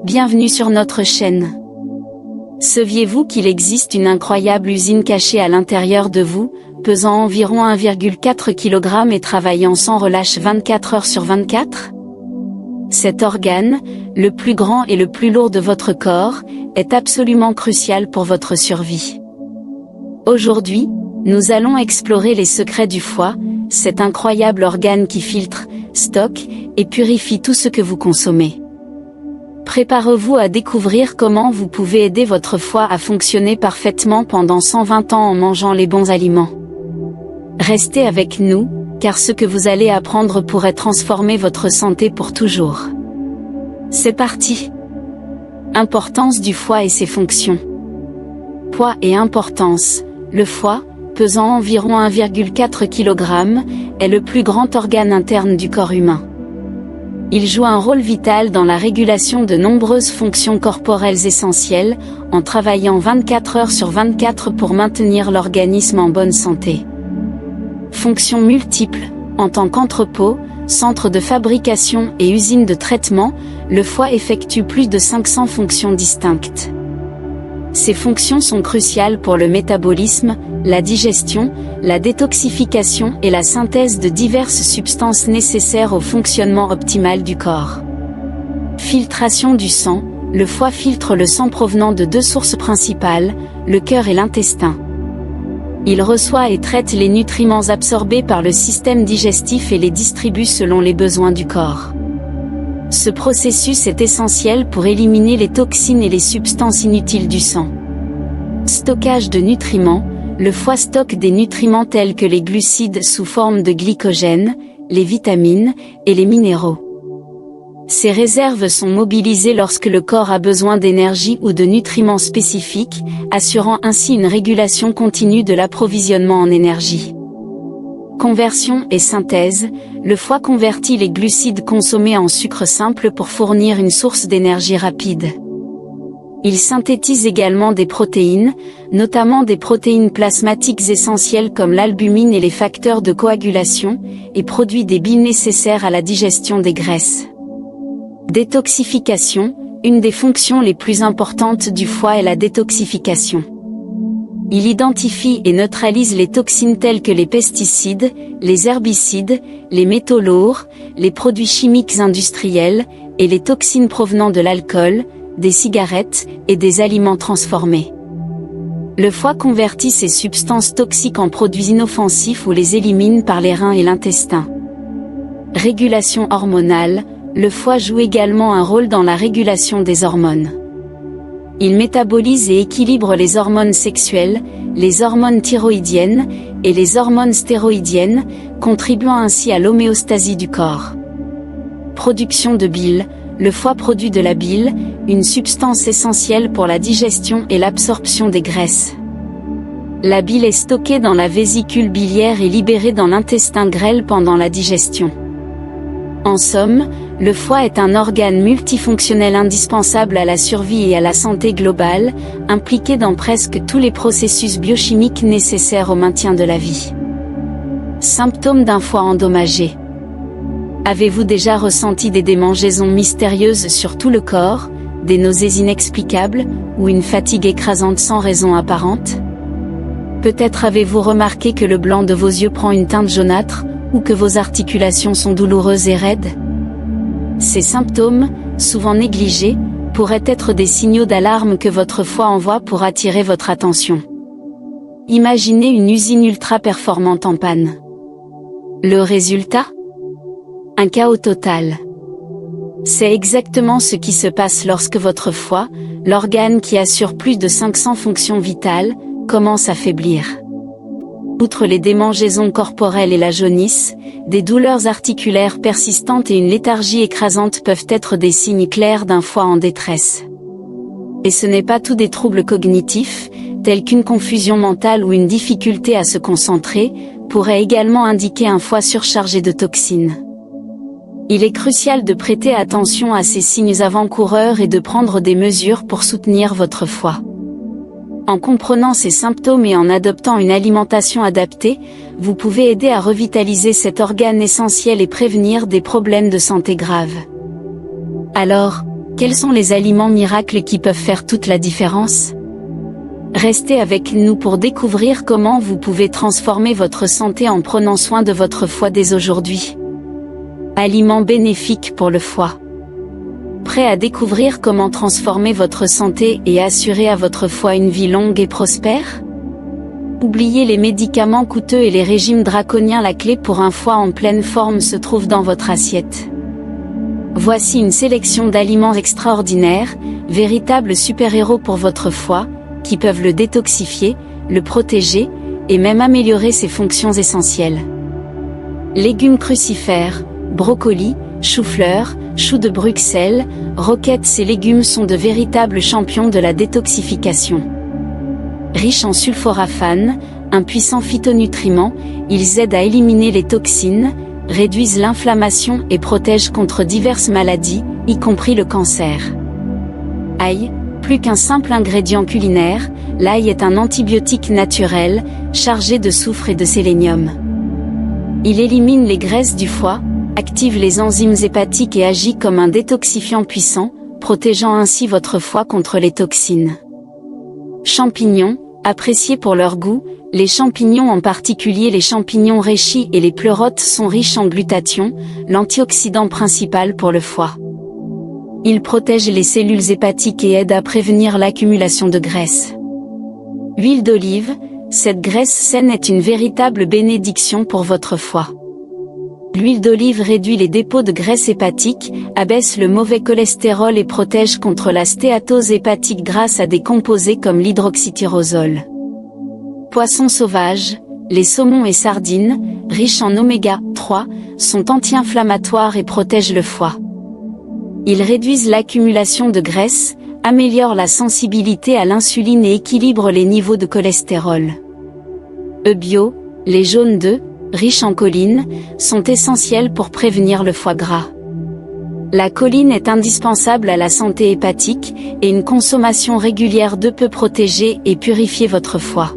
Bienvenue sur notre chaîne. Saviez-vous qu'il existe une incroyable usine cachée à l'intérieur de vous, pesant environ 1,4 kg et travaillant sans relâche 24 heures sur 24? Cet organe, le plus grand et le plus lourd de votre corps, est absolument crucial pour votre survie. Aujourd'hui, nous allons explorer les secrets du foie, cet incroyable organe qui filtre, stocke et purifie tout ce que vous consommez. Préparez-vous à découvrir comment vous pouvez aider votre foie à fonctionner parfaitement pendant 120 ans en mangeant les bons aliments. Restez avec nous, car ce que vous allez apprendre pourrait transformer votre santé pour toujours. C'est parti! Importance du foie et ses fonctions. Poids et importance. Le foie, pesant environ 1,4 kg, est le plus grand organe interne du corps humain. Il joue un rôle vital dans la régulation de nombreuses fonctions corporelles essentielles, en travaillant 24 heures sur 24 pour maintenir l'organisme en bonne santé. Fonctions multiples. En tant qu'entrepôt, centre de fabrication et usine de traitement, le foie effectue plus de 500 fonctions distinctes. Ces fonctions sont cruciales pour le métabolisme, la digestion, la détoxification et la synthèse de diverses substances nécessaires au fonctionnement optimal du corps. Filtration du sang. Le foie filtre le sang provenant de deux sources principales, le cœur et l'intestin. Il reçoit et traite les nutriments absorbés par le système digestif et les distribue selon les besoins du corps. Ce processus est essentiel pour éliminer les toxines et les substances inutiles du sang. Stockage de nutriments. Le foie stocke des nutriments tels que les glucides sous forme de glycogène, les vitamines et les minéraux. Ces réserves sont mobilisées lorsque le corps a besoin d'énergie ou de nutriments spécifiques, assurant ainsi une régulation continue de l'approvisionnement en énergie. Conversion et synthèse. Le foie convertit les glucides consommés en sucre simple pour fournir une source d'énergie rapide. Il synthétise également des protéines, notamment des protéines plasmatiques essentielles comme l'albumine et les facteurs de coagulation, et produit des bile nécessaires à la digestion des graisses. Détoxification. Une des fonctions les plus importantes du foie est la détoxification. Il identifie et neutralise les toxines telles que les pesticides, les herbicides, les métaux lourds, les produits chimiques industriels, et les toxines provenant de l'alcool, des cigarettes, et des aliments transformés. Le foie convertit ces substances toxiques en produits inoffensifs ou les élimine par les reins et l'intestin. Régulation hormonale. Le foie joue également un rôle dans la régulation des hormones. Il métabolise et équilibre les hormones sexuelles, les hormones thyroïdiennes, et les hormones stéroïdiennes, contribuant ainsi à l'homéostasie du corps. Production de bile. Le foie produit de la bile, une substance essentielle pour la digestion et l'absorption des graisses. La bile est stockée dans la vésicule biliaire et libérée dans l'intestin grêle pendant la digestion. En somme, le foie est un organe multifonctionnel indispensable à la survie et à la santé globale, impliqué dans presque tous les processus biochimiques nécessaires au maintien de la vie. Symptômes d'un foie endommagé. Avez-vous déjà ressenti des démangeaisons mystérieuses sur tout le corps, des nausées inexplicables, ou une fatigue écrasante sans raison apparente? Peut-être avez-vous remarqué que le blanc de vos yeux prend une teinte jaunâtre, ou que vos articulations sont douloureuses et raides? Ces symptômes, souvent négligés, pourraient être des signaux d'alarme que votre foie envoie pour attirer votre attention. Imaginez une usine ultra performante en panne. Le résultat? Un chaos total. C'est exactement ce qui se passe lorsque votre foie, l'organe qui assure plus de 500 fonctions vitales, commence à faiblir. Outre les démangeaisons corporelles et la jaunisse, des douleurs articulaires persistantes et une léthargie écrasante peuvent être des signes clairs d'un foie en détresse. Et ce n'est pas tout. Des troubles cognitifs, tels qu'une confusion mentale ou une difficulté à se concentrer, pourraient également indiquer un foie surchargé de toxines. Il est crucial de prêter attention à ces signes avant-coureurs et de prendre des mesures pour soutenir votre foie. En comprenant ces symptômes et en adoptant une alimentation adaptée, vous pouvez aider à revitaliser cet organe essentiel et prévenir des problèmes de santé graves. Alors, Quels sont les aliments miracles qui peuvent faire toute la différence? Restez avec nous pour découvrir comment vous pouvez transformer votre santé en prenant soin de votre foie dès aujourd'hui. Aliments bénéfiques pour le foie. Prêt à découvrir comment transformer votre santé et assurer à votre foie une vie longue et prospère? Oubliez les médicaments coûteux et les régimes draconiens, la clé pour un foie en pleine forme se trouve dans votre assiette. Voici une sélection d'aliments extraordinaires, véritables super-héros pour votre foie, qui peuvent le détoxifier, le protéger, et même améliorer ses fonctions essentielles. Légumes crucifères, brocolis, chou-fleur, choux de Bruxelles, roquettes. Ces légumes sont de véritables champions de la détoxification. Riches en sulforaphane, un puissant phytonutriment, ils aident à éliminer les toxines, réduisent l'inflammation et protègent contre diverses maladies, y compris le cancer. Ail, plus qu'un simple ingrédient culinaire, l'ail est un antibiotique naturel, chargé de soufre et de sélénium. Il élimine les graisses du foie, active les enzymes hépatiques et agit comme un détoxifiant puissant, protégeant ainsi votre foie contre les toxines. Champignons, appréciés pour leur goût, les champignons, en particulier les champignons reishi et les pleurotes, sont riches en glutathion, l'antioxydant principal pour le foie. Ils protègent les cellules hépatiques et aident à prévenir l'accumulation de graisse. Huile d'olive, cette graisse saine est une véritable bénédiction pour votre foie. L'huile d'olive réduit les dépôts de graisse hépatique, abaisse le mauvais cholestérol et protège contre la stéatose hépatique grâce à des composés comme l'hydroxytyrosol. Poissons sauvages, les saumons et sardines, riches en oméga 3, sont anti-inflammatoires et protègent le foie. Ils réduisent l'accumulation de graisse, améliorent la sensibilité à l'insuline et équilibrent les niveaux de cholestérol. Bio, les jaunes d'œufs, riches en choline, sont essentiels pour prévenir le foie gras. La choline est indispensable à la santé hépatique, et une consommation régulière d'œufs peut protéger et purifier votre foie.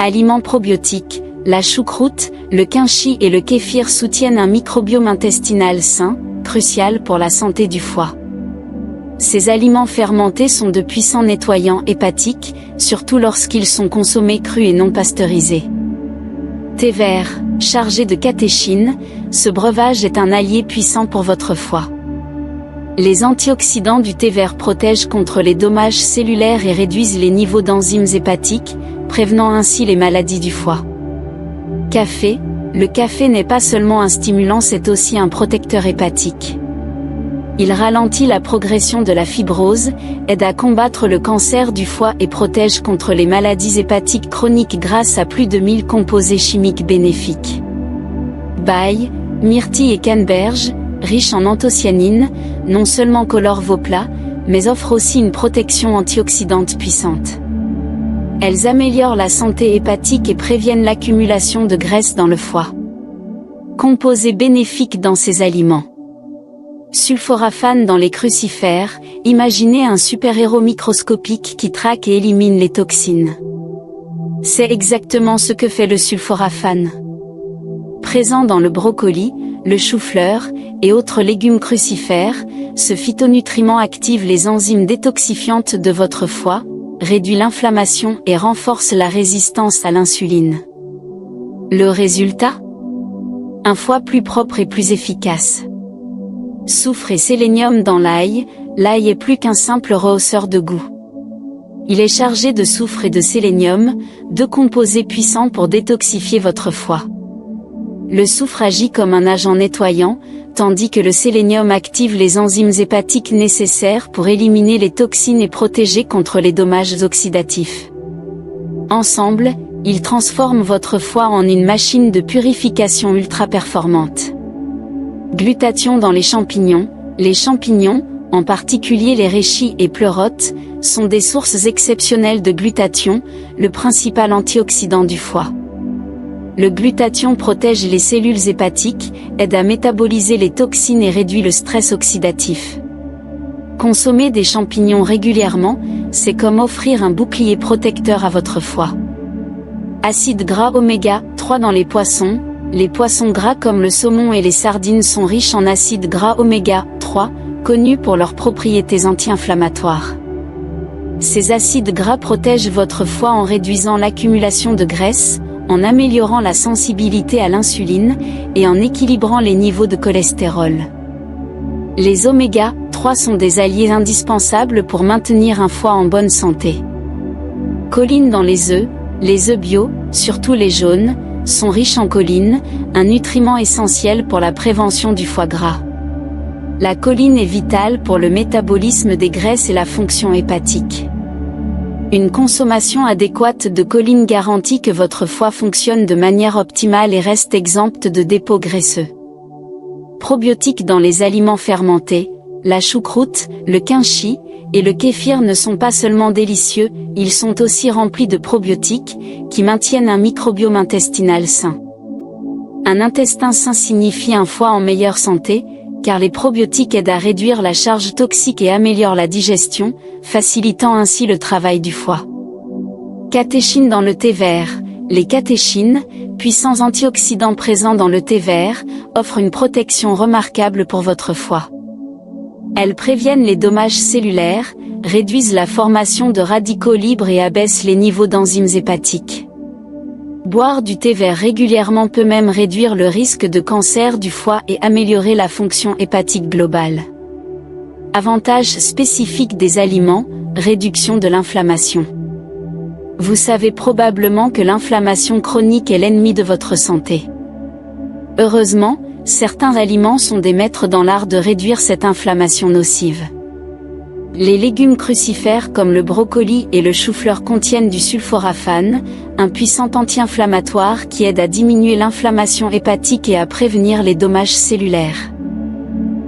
Aliments probiotiques, la choucroute, le quinchi et le kéfir soutiennent un microbiome intestinal sain, crucial pour la santé du foie. Ces aliments fermentés sont de puissants nettoyants hépatiques, surtout lorsqu'ils sont consommés crus et non pasteurisés. Thé vert, chargé de catéchine, ce breuvage est un allié puissant pour votre foie. Les antioxydants du thé vert protègent contre les dommages cellulaires et réduisent les niveaux d'enzymes hépatiques, prévenant ainsi les maladies du foie. Café, le café n'est pas seulement un stimulant, c'est aussi un protecteur hépatique. Il ralentit la progression de la fibrose, aide à combattre le cancer du foie et protège contre les maladies hépatiques chroniques grâce à plus de 1000 composés chimiques bénéfiques. Bail, myrtille et canneberge, riches en anthocyanines, non seulement colorent vos plats, mais offrent aussi une protection antioxydante puissante. Elles améliorent la santé hépatique et préviennent l'accumulation de graisse dans le foie. Composés bénéfiques dans ces aliments. Sulforaphane dans les crucifères, imaginez un super-héros microscopique qui traque et élimine les toxines. C'est exactement ce que fait le sulforaphane. Présent dans le brocoli, le chou-fleur, et autres légumes crucifères, ce phytonutriment active les enzymes détoxifiantes de votre foie, réduit l'inflammation et renforce la résistance à l'insuline. Le résultat? Un foie plus propre et plus efficace. Soufre et sélénium dans l'ail, l'ail est plus qu'un simple rehausseur de goût. Il est chargé de soufre et de sélénium, deux composés puissants pour détoxifier votre foie. Le soufre agit comme un agent nettoyant, tandis que le sélénium active les enzymes hépatiques nécessaires pour éliminer les toxines et protéger contre les dommages oxydatifs. Ensemble, ils transforment votre foie en une machine de purification ultra performante. Glutathion dans les champignons, en particulier les reishi et pleurotes, sont des sources exceptionnelles de glutathion, le principal antioxydant du foie. Le glutathion protège les cellules hépatiques, aide à métaboliser les toxines et réduit le stress oxydatif. Consommer des champignons régulièrement, c'est comme offrir un bouclier protecteur à votre foie. Acides gras oméga 3 dans les poissons gras comme le saumon et les sardines sont riches en acides gras oméga 3, connus pour leurs propriétés anti-inflammatoires. Ces acides gras protègent votre foie en réduisant l'accumulation de graisse, en améliorant la sensibilité à l'insuline, et en équilibrant les niveaux de cholestérol. Les oméga 3 sont des alliés indispensables pour maintenir un foie en bonne santé. Choline dans les œufs bio, surtout les jaunes, sont riches en choline, un nutriment essentiel pour la prévention du foie gras. La choline est vitale pour le métabolisme des graisses et la fonction hépatique. Une consommation adéquate de choline garantit que votre foie fonctionne de manière optimale et reste exempte de dépôts graisseux. Probiotiques dans les aliments fermentés, la choucroute, le quinchi et le kéfir ne sont pas seulement délicieux, ils sont aussi remplis de probiotiques, qui maintiennent un microbiome intestinal sain. Un intestin sain signifie un foie en meilleure santé, car les probiotiques aident à réduire la charge toxique et améliorent la digestion, facilitant ainsi le travail du foie. Catéchines dans le thé vert. Les catéchines, puissants antioxydants présents dans le thé vert, offrent une protection remarquable pour votre foie. Elles préviennent les dommages cellulaires, réduisent la formation de radicaux libres et abaissent les niveaux d'enzymes hépatiques. Boire du thé vert régulièrement peut même réduire le risque de cancer du foie et améliorer la fonction hépatique globale. Avantages spécifiques des aliments, réduction de l'inflammation. Vous savez probablement que l'inflammation chronique est l'ennemi de votre santé. Heureusement, certains aliments sont des maîtres dans l'art de réduire cette inflammation nocive. Les légumes crucifères comme le brocoli et le chou-fleur contiennent du sulforaphane, un puissant anti-inflammatoire qui aide à diminuer l'inflammation hépatique et à prévenir les dommages cellulaires.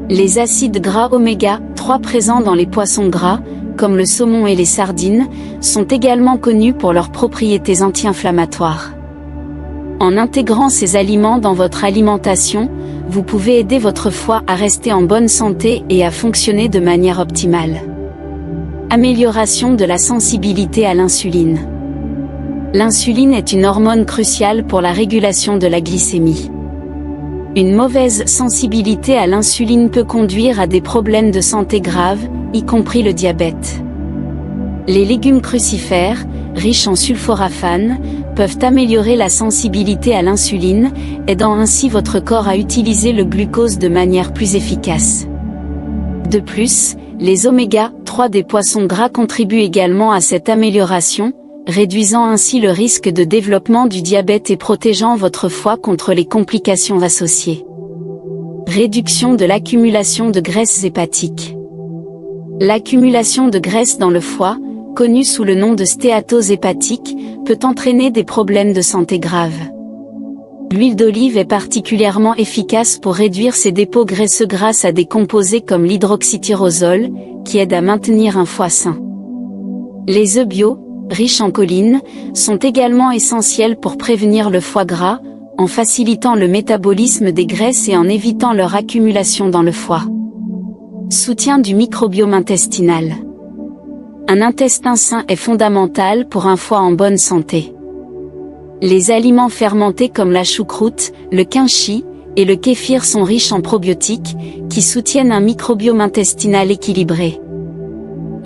Les acides gras oméga 3 présents dans les poissons gras, comme le saumon et les sardines, sont également connus pour leurs propriétés anti-inflammatoires. En intégrant ces aliments dans votre alimentation, vous pouvez aider votre foie à rester en bonne santé et à fonctionner de manière optimale. Amélioration de la sensibilité à l'insuline. L'insuline est une hormone cruciale pour la régulation de la glycémie. Une mauvaise sensibilité à l'insuline peut conduire à des problèmes de santé graves, y compris le diabète. Les légumes crucifères, riches en sulforaphane, peuvent améliorer la sensibilité à l'insuline, aidant ainsi votre corps à utiliser le glucose de manière plus efficace. De plus, les oméga 3 des poissons gras contribuent également à cette amélioration, réduisant ainsi le risque de développement du diabète et protégeant votre foie contre les complications associées. Réduction de l'accumulation de graisses hépatiques. L'accumulation de graisse dans le foie, connue sous le nom de stéatose hépatique, peut entraîner des problèmes de santé graves. L'huile d'olive est particulièrement efficace pour réduire ces dépôts graisseux grâce à des composés comme l'hydroxytyrosol, qui aident à maintenir un foie sain. Les œufs bio, riches en choline, sont également essentiels pour prévenir le foie gras, en facilitant le métabolisme des graisses et en évitant leur accumulation dans le foie. Soutien du microbiome intestinal. Un intestin sain est fondamental pour un foie en bonne santé. Les aliments fermentés comme la choucroute, le quinchi et le kéfir sont riches en probiotiques, qui soutiennent un microbiome intestinal équilibré.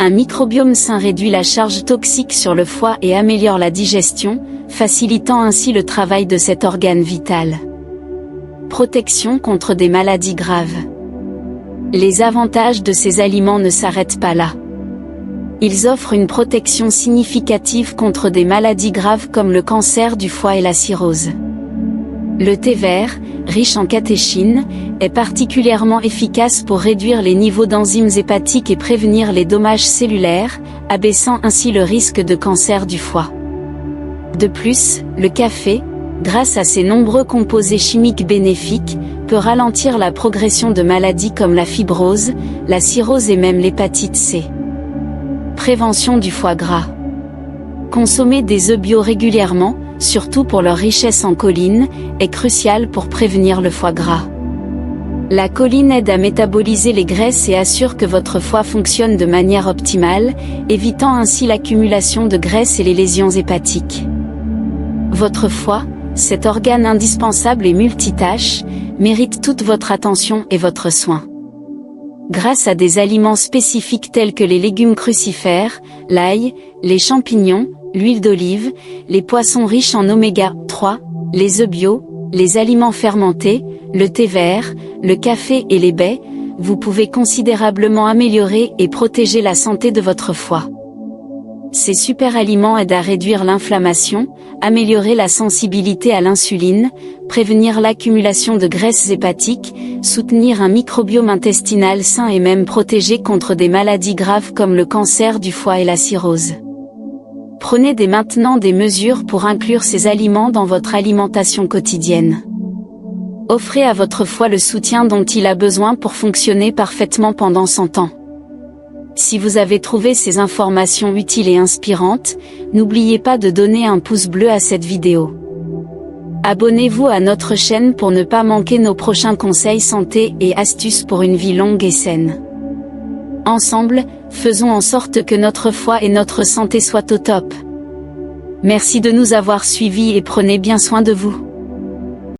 Un microbiome sain réduit la charge toxique sur le foie et améliore la digestion, facilitant ainsi le travail de cet organe vital. Protection contre des maladies graves. Les avantages de ces aliments ne s'arrêtent pas là. Ils offrent une protection significative contre des maladies graves comme le cancer du foie et la cirrhose. Le thé vert, riche en catéchines, est particulièrement efficace pour réduire les niveaux d'enzymes hépatiques et prévenir les dommages cellulaires, abaissant ainsi le risque de cancer du foie. De plus, le café, grâce à ses nombreux composés chimiques bénéfiques, peut ralentir la progression de maladies comme la fibrose, la cirrhose et même l'hépatite C. Prévention du foie gras. Consommer des œufs bio régulièrement, surtout pour leur richesse en choline, est crucial pour prévenir le foie gras. La choline aide à métaboliser les graisses et assure que votre foie fonctionne de manière optimale, évitant ainsi l'accumulation de graisse et les lésions hépatiques. Votre foie, cet organe indispensable et multitâche, mérite toute votre attention et votre soin. Grâce à des aliments spécifiques tels que les légumes crucifères, l'ail, les champignons, l'huile d'olive, les poissons riches en oméga 3, les œufs bio, les aliments fermentés, le thé vert, le café et les baies, vous pouvez considérablement améliorer et protéger la santé de votre foie. Ces super aliments aident à réduire l'inflammation, améliorer la sensibilité à l'insuline, prévenir l'accumulation de graisses hépatiques, soutenir un microbiome intestinal sain et même protéger contre des maladies graves comme le cancer du foie et la cirrhose. Prenez dès maintenant des mesures pour inclure ces aliments dans votre alimentation quotidienne. Offrez à votre foie le soutien dont il a besoin pour fonctionner parfaitement pendant 100 ans. Si vous avez trouvé ces informations utiles et inspirantes, n'oubliez pas de donner un pouce bleu à cette vidéo. Abonnez-vous à notre chaîne pour ne pas manquer nos prochains conseils santé et astuces pour une vie longue et saine. Ensemble, faisons en sorte que notre foie et notre santé soient au top. Merci de nous avoir suivis et prenez bien soin de vous.